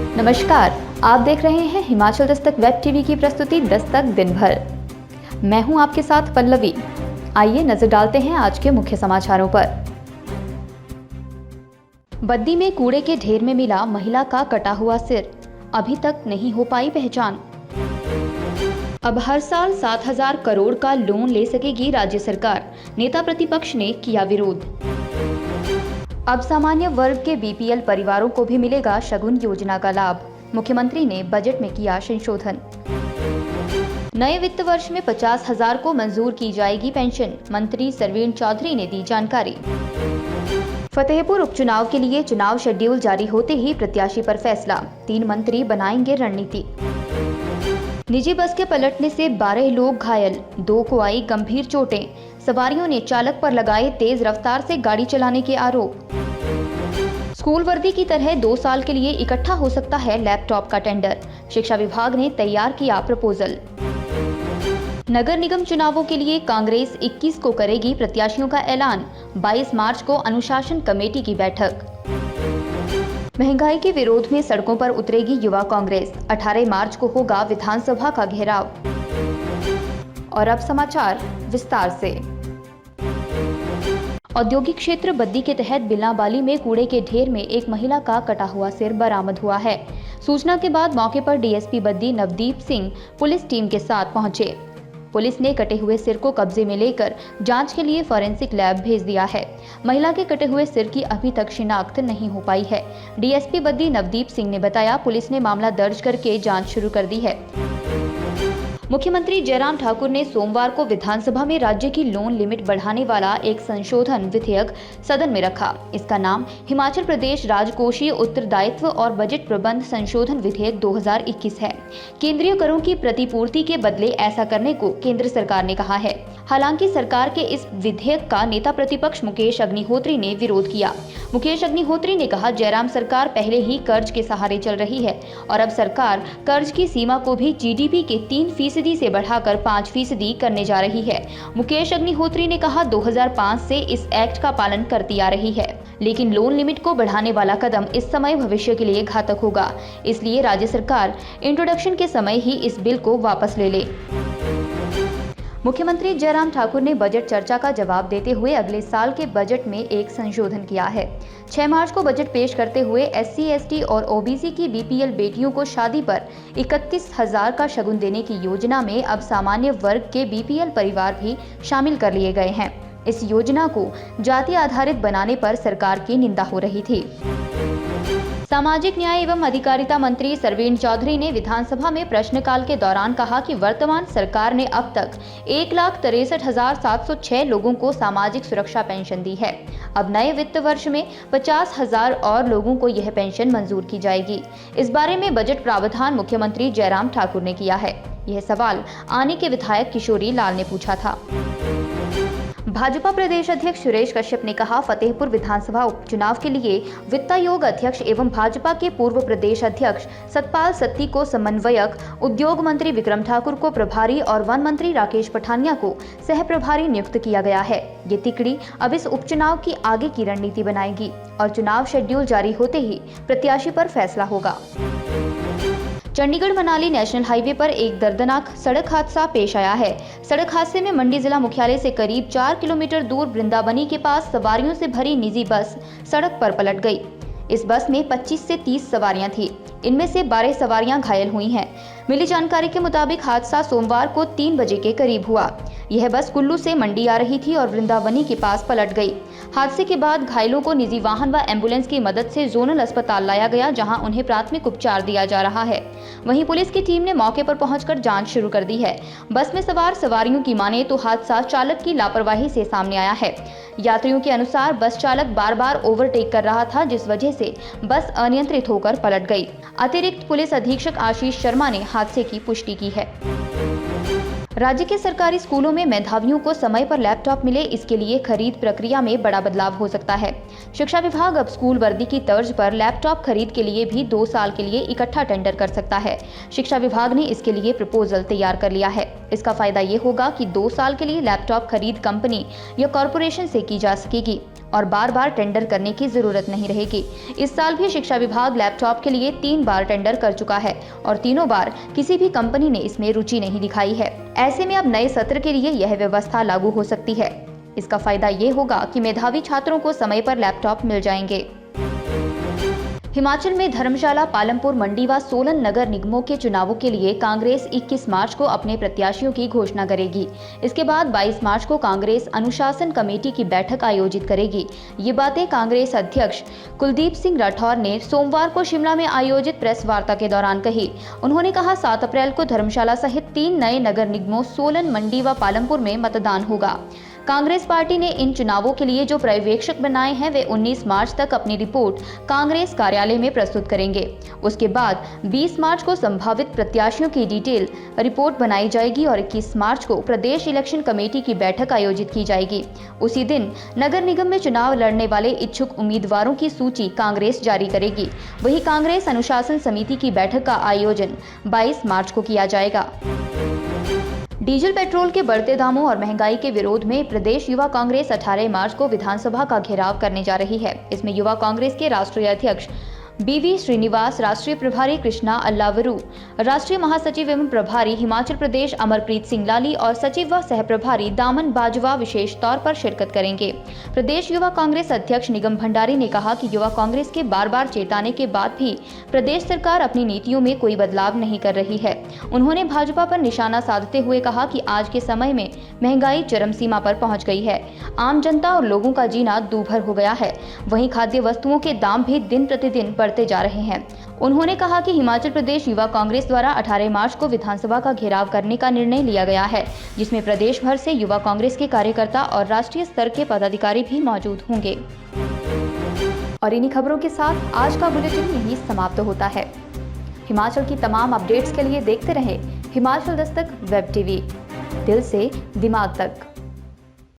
नमस्कार, आप देख रहे हैं हिमाचल दस्तक वेब टीवी की प्रस्तुति दस्तक दिन भर। मैं हूं आपके साथ पल्लवी। आइए नजर डालते हैं आज के मुख्य समाचारों पर। बद्दी में कूड़े के ढेर में मिला महिला का कटा हुआ सिर, अभी तक नहीं हो पाई पहचान। अब हर साल 7,000 करोड़ का लोन ले सकेगी राज्य सरकार, नेता प्रतिपक्ष ने किया विरोध। अब सामान्य वर्ग के बीपीएल परिवारों को भी मिलेगा शगुन योजना का लाभ, मुख्यमंत्री ने बजट में किया संशोधन। नए वित्त वर्ष में 50,000 को मंजूर की जाएगी पेंशन, मंत्री सरवीण चौधरी ने दी जानकारी। फतेहपुर उपचुनाव के लिए चुनाव शेड्यूल जारी होते ही प्रत्याशी पर फैसला, 3 मंत्री बनाएंगे रणनीति। निजी बस के पलटने से 12 लोग घायल, 2 को आई गंभीर चोटें, सवारियों ने चालक पर लगाए तेज रफ्तार से गाड़ी चलाने के आरोप। स्कूल वर्दी की तरह 2 साल के लिए इकट्ठा हो सकता है लैपटॉप का टेंडर, शिक्षा विभाग ने तैयार किया प्रपोजल। नगर निगम चुनावों के लिए कांग्रेस 21 को करेगी प्रत्याशियों का ऐलान, 22 मार्च को अनुशासन कमेटी की बैठक। महंगाई के विरोध में सड़कों पर उतरेगी युवा कांग्रेस, 18 मार्च को होगा विधानसभा का घेराव। और अब समाचार विस्तार से। औद्योगिक क्षेत्र बद्दी के तहत बिल्लाबाली में कूड़े के ढेर में एक महिला का कटा हुआ सिर बरामद हुआ है। सूचना के बाद मौके पर DSP Baddi Navdeep Singh police team के साथ पहुंचे। पुलिस ने कटे हुए सिर को कब्जे में लेकर जांच के लिए फॉरेंसिक लैब भेज दिया है। महिला के कटे हुए सिर की अभी तक शिनाख्त नहीं हो पाई है। डीएसपी बद्दी नवदीप सिंह ने बताया, पुलिस ने मामला दर्ज करके जांच शुरू कर दी है। मुख्यमंत्री जयराम ठाकुर ने सोमवार को विधानसभा में राज्य की लोन लिमिट बढ़ाने वाला एक संशोधन विधेयक सदन में रखा। इसका नाम हिमाचल प्रदेश राजकोषीय उत्तरदायित्व और बजट प्रबंध संशोधन विधेयक 2021 है। केंद्रीय करों की प्रतिपूर्ति के बदले ऐसा करने को केंद्र सरकार ने कहा है। हालांकि सरकार के इस विधेयक का नेता प्रतिपक्ष मुकेश अग्निहोत्री ने विरोध किया। मुकेश अग्निहोत्री ने कहा, जयराम सरकार पहले ही कर्ज के सहारे चल रही है और अब सरकार कर्ज की सीमा को भी जीडीपी के 3% से बढ़ाकर 5% करने जा रही है। मुकेश अग्निहोत्री ने कहा, 2005 से इस एक्ट का पालन करती आ रही है, लेकिन लोन लिमिट को बढ़ाने वाला कदम इस समय भविष्य के लिए घातक होगा। इसलिए राज्य सरकार इंट्रोडक्शन के समय ही इस बिल को वापस ले ले। मुख्यमंत्री जयराम ठाकुर ने बजट चर्चा का जवाब देते हुए अगले साल के बजट में एक संशोधन किया है। 6 मार्च को बजट पेश करते हुए एससी, एसटी और ओबीसी की बीपीएल बेटियों को शादी पर 31,000 का शगुन देने की योजना में अब सामान्य वर्ग के बीपीएल परिवार भी शामिल कर लिए गए हैं। इस योजना को जाति आधारित बनाने पर सरकार की निंदा हो रही थी। सामाजिक न्याय एवं अधिकारिता मंत्री सरवीण चौधरी ने विधानसभा में प्रश्नकाल के दौरान कहा कि वर्तमान सरकार ने अब तक 1,63,706 लोगों को सामाजिक सुरक्षा पेंशन दी है। अब नए वित्त वर्ष में 50,000 और लोगों को यह पेंशन मंजूर की जाएगी। इस बारे में बजट प्रावधान मुख्यमंत्री जयराम ठाकुर ने किया है। यह सवाल आनी के विधायक किशोरी लाल ने पूछा था। भाजपा प्रदेश अध्यक्ष सुरेश कश्यप ने कहा, फतेहपुर विधानसभा उपचुनाव के लिए वित्तायोग अध्यक्ष एवं भाजपा के पूर्व प्रदेश अध्यक्ष सतपाल सत्ती को समन्वयक, उद्योग मंत्री विक्रम ठाकुर को प्रभारी और वन मंत्री राकेश पठानिया को सह प्रभारी नियुक्त किया गया है। ये तिकड़ी अब इस उपचुनाव की आगे की रणनीति बनाएगी और चुनाव शेड्यूल जारी होते ही प्रत्याशी पर फैसला होगा। चंडीगढ़ मनाली नेशनल हाईवे पर एक दर्दनाक सड़क हादसा पेश आया है। सड़क हादसे में मंडी जिला मुख्यालय से करीब 4 किलोमीटर दूर वृंदावनी के पास सवारियों से भरी निजी बस सड़क पर पलट गई। इस बस में 25 से 30 सवारियां थीं। इनमें से 12 सवारियां घायल हुई हैं। मिली जानकारी के मुताबिक हादसा सोमवार को 3 बजे के करीब हुआ। यह बस कुल्लू से मंडी आ रही थी और वृंदावनी के पास पलट गई। हादसे के बाद घायलों को निजी वाहन व एम्बुलेंस की मदद से जोनल अस्पताल लाया गया, जहां उन्हें प्राथमिक उपचार दिया जा रहा है। वहीं पुलिस की टीम ने मौके पर पहुंचकर जांच शुरू कर दी है। बस में सवार सवारियों की माने तो हादसा चालक की लापरवाही से सामने आया है। यात्रियों के अनुसार बस चालक बार बार ओवरटेक कर रहा था, जिस वजह से बस अनियंत्रित होकर पलट गई। अतिरिक्त पुलिस अधीक्षक आशीष शर्मा ने हादसे की पुष्टि की है। राज्य के सरकारी स्कूलों में मेधावियों को समय पर लैपटॉप मिले, इसके लिए खरीद प्रक्रिया में बड़ा बदलाव हो सकता है। शिक्षा विभाग अब स्कूल वर्दी की तर्ज पर लैपटॉप खरीद के लिए भी 2 साल के लिए इकट्ठा टेंडर कर सकता है। शिक्षा विभाग ने इसके लिए प्रपोजल तैयार कर लिया है। इसका फायदा ये होगा कि 2 साल के लिए लैपटॉप खरीद कंपनी या कॉरपोरेशन से की जा सकेगी। और बार बार टेंडर करने की जरूरत नहीं रहेगी। इस साल भी शिक्षा विभाग लैपटॉप के लिए 3 बार टेंडर कर चुका है और तीनों बार किसी भी कंपनी ने इसमें रुचि नहीं दिखाई है। ऐसे में अब नए सत्र के लिए यह व्यवस्था लागू हो सकती है। इसका फायदा ये होगा कि मेधावी छात्रों को समय पर लैपटॉप मिल जाएंगे। हिमाचल में धर्मशाला, पालमपुर, मंडी व सोलन नगर निगमों के चुनावों के लिए कांग्रेस 21 मार्च को अपने प्रत्याशियों की घोषणा करेगी। इसके बाद 22 मार्च को कांग्रेस अनुशासन कमेटी की बैठक आयोजित करेगी। ये बातें कांग्रेस अध्यक्ष कुलदीप सिंह राठौर ने सोमवार को शिमला में आयोजित प्रेस वार्ता के दौरान कही। उन्होंने कहा 7 अप्रैल को धर्मशाला सहित 3 नए नगर निगमों सोलन, मंडी व पालमपुर में मतदान होगा। कांग्रेस पार्टी ने इन चुनावों के लिए जो पर्यवेक्षक बनाए हैं वे 19 मार्च तक अपनी रिपोर्ट कांग्रेस कार्यालय में प्रस्तुत करेंगे। उसके बाद 20 मार्च को संभावित प्रत्याशियों की डिटेल रिपोर्ट बनाई जाएगी और 21 मार्च को प्रदेश इलेक्शन कमेटी की बैठक आयोजित की जाएगी। उसी दिन नगर निगम में चुनाव लड़ने वाले इच्छुक उम्मीदवारों की सूची कांग्रेस जारी करेगी। वहीं कांग्रेस अनुशासन समिति की बैठक का आयोजन 22 मार्च को किया जाएगा। डीजल पेट्रोल के बढ़ते दामों और महंगाई के विरोध में प्रदेश युवा कांग्रेस 18 मार्च को विधानसभा का घेराव करने जा रही है। इसमें युवा कांग्रेस के राष्ट्रीय अध्यक्ष बीवी श्रीनिवास, राष्ट्रीय प्रभारी कृष्णा अल्लावरू, राष्ट्रीय महासचिव एवं प्रभारी हिमाचल प्रदेश अमरप्रीत सिंह लाली और सचिव व सह प्रभारी दामन बाजवा विशेष तौर पर शिरकत करेंगे। प्रदेश युवा कांग्रेस अध्यक्ष निगम भंडारी ने कहा कि युवा कांग्रेस के बार बार चेताने के बाद भी प्रदेश सरकार अपनी नीतियों में कोई बदलाव नहीं कर रही है। उन्होंने भाजपा पर निशाना साधते हुए कहा कि आज के समय में महंगाई चरम सीमा पर पहुंच गई है। आम जनता और लोगों का जीना दूभर हो गया है। वहीं खाद्य वस्तुओं के दाम भी दिन प्रतिदिन बढ़ते जा रहे हैं। उन्होंने कहा कि हिमाचल प्रदेश युवा कांग्रेस द्वारा 18 मार्च को विधानसभा का घेराव करने का निर्णय लिया गया है, जिसमें प्रदेश भर से युवा कांग्रेस के कार्यकर्ता और राष्ट्रीय स्तर के पदाधिकारी भी मौजूद होंगे। और इन्हीं खबरों के साथ आज का बुलेटिन यहीं समाप्त होता है। हिमाचल की तमाम अपडेट्स के लिए देखते रहें हिमाचल दस्तक वेब टीवी। दिल से दिमाग तक।